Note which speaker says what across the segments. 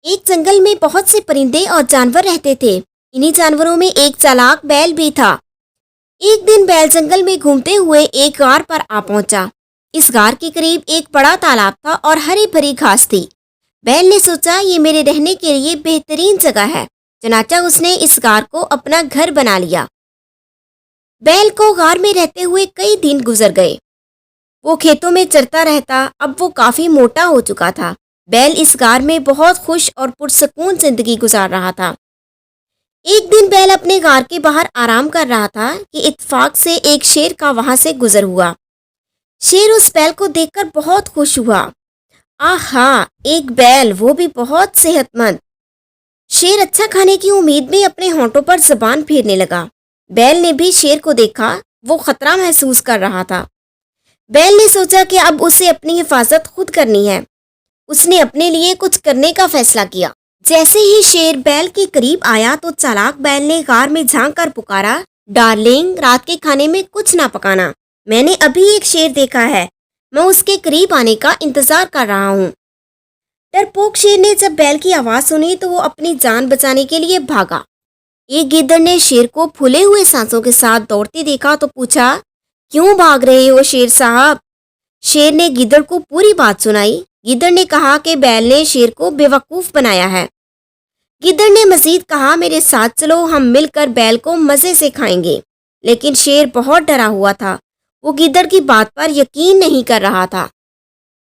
Speaker 1: ایک جنگل میں بہت سے پرندے اور جانور رہتے تھے۔ انہی جانوروں میں ایک چالاک بیل بھی تھا۔ ایک دن بیل جنگل میں گھومتے ہوئے ایک غار پر آ پہنچا۔ اس غار کے قریب ایک بڑا تالاب تھا اور ہری بھری گھاس تھی۔ بیل نے سوچا یہ میرے رہنے کے لیے بہترین جگہ ہے، چنانچہ اس نے اس غار کو اپنا گھر بنا لیا۔ بیل کو غار میں رہتے ہوئے کئی دن گزر گئے۔ وہ کھیتوں میں چرتا رہتا، اب وہ کافی موٹا ہو چکا تھا۔ بیل اس غار میں بہت خوش اور پرسکون زندگی گزار رہا تھا۔ ایک دن بیل اپنے غار کے باہر آرام کر رہا تھا کہ اتفاق سے ایک شیر کا وہاں سے گزر ہوا۔ شیر اس بیل کو دیکھ کر بہت خوش ہوا۔ آہا، ایک بیل، وہ بھی بہت صحت مند۔ شیر اچھا کھانے کی امید میں اپنے ہونٹوں پر زبان پھیرنے لگا۔ بیل نے بھی شیر کو دیکھا، وہ خطرہ محسوس کر رہا تھا۔ بیل نے سوچا کہ اب اسے اپنی حفاظت خود کرنی ہے۔ اس نے اپنے لیے کچھ کرنے کا فیصلہ کیا۔ جیسے ہی شیر بیل کے قریب آیا تو چالاک بیل نے غار میں جھانک کر پکارا، ڈارلنگ، رات کے کھانے میں کچھ نہ پکانا، میں نے ابھی ایک شیر دیکھا ہے، میں اس کے قریب آنے کا انتظار کر رہا ہوں۔ ڈرپوک شیر نے جب بیل کی آواز سنی تو وہ اپنی جان بچانے کے لیے بھاگا۔ ایک گیدڑ نے شیر کو پھولے ہوئے سانسوں کے ساتھ دوڑتے دیکھا تو پوچھا، کیوں بھاگ رہے ہو شیر صاحب؟ شیر نے گیدڑ کو پوری بات سنائی۔ گیدڑ نے کہا کہ بیل نے شیر کو بے وقوف بنایا ہے۔ گیدڑ نے مزید کہا، میرے ساتھ چلو، ہم مل کر بیل کو مزے سے کھائیں گے۔ لیکن شیر بہت ڈرا ہوا تھا، وہ گیدڑ کی بات پر یقین نہیں کر رہا تھا۔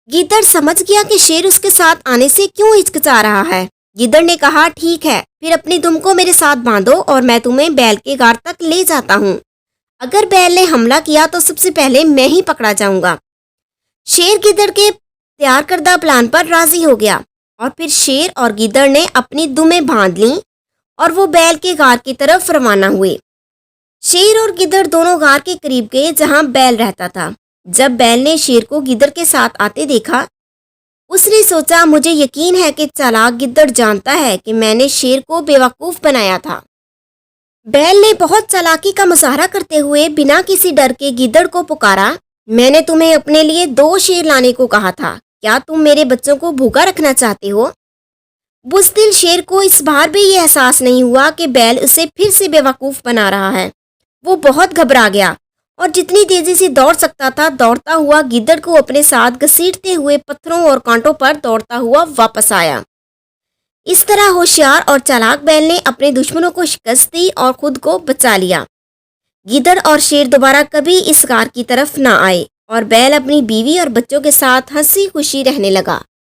Speaker 1: گیدڑ سمجھ گیا کہ شیر اس کے ساتھ آنے سے کیوں ہچکچا رہا ہے۔ گیدڑ نے کہا، ٹھیک ہے، پھر اپنی دم کو میرے ساتھ باندھو اور میں تمہیں بیل کے غار تک لے جاتا ہوں۔ اگر بیل نے حملہ کیا تو سب سے پہلے میں ہی پکڑا جاؤں گا۔ شیر گیدڑ کے تیار کردہ پلان پر راضی ہو گیا اور پھر شیر اور گیدڑ نے اپنی دمیں باندھ لیں اور وہ بیل کے غار کی طرف روانہ ہوئے۔ شیر اور گیدڑ دونوں غار کے قریب گئے جہاں بیل رہتا تھا۔ جب بیل نے شیر کو گیدڑ کے ساتھ آتے دیکھا، اس نے سوچا، مجھے یقین ہے کہ چالاک گیدڑ جانتا ہے کہ میں نے شیر کو بے وقوف بنایا تھا۔ بیل نے بہت چالاکی کا مظاہرہ کرتے ہوئے بنا کسی ڈر کے گیدڑ کو پکارا، میں نے تمہیں اپنے لیے 2 شیر لانے کو کہا تھا، کیا تم میرے بچوں کو بھوکا رکھنا چاہتے ہو؟ بزدل شیر کو اس بار بھی یہ احساس نہیں ہوا کہ بیل اسے پھر سے بے وقوف بنا رہا ہے۔ وہ بہت گھبرا گیا اور جتنی تیزی سے دوڑ سکتا تھا دوڑتا ہوا گیدڑ کو اپنے ساتھ گھسیٹتے ہوئے پتھروں اور کانٹوں پر دوڑتا ہوا واپس آیا۔ اس طرح ہوشیار اور چالاک بیل نے اپنے دشمنوں کو شکست دی اور خود کو بچا لیا۔ گیدڑ اور شیر دوبارہ کبھی اس غار کی طرف نہ آئے اور بیل اپنی بیوی اور بچوں کے ساتھ ہنسی خوشی رہنے لگا۔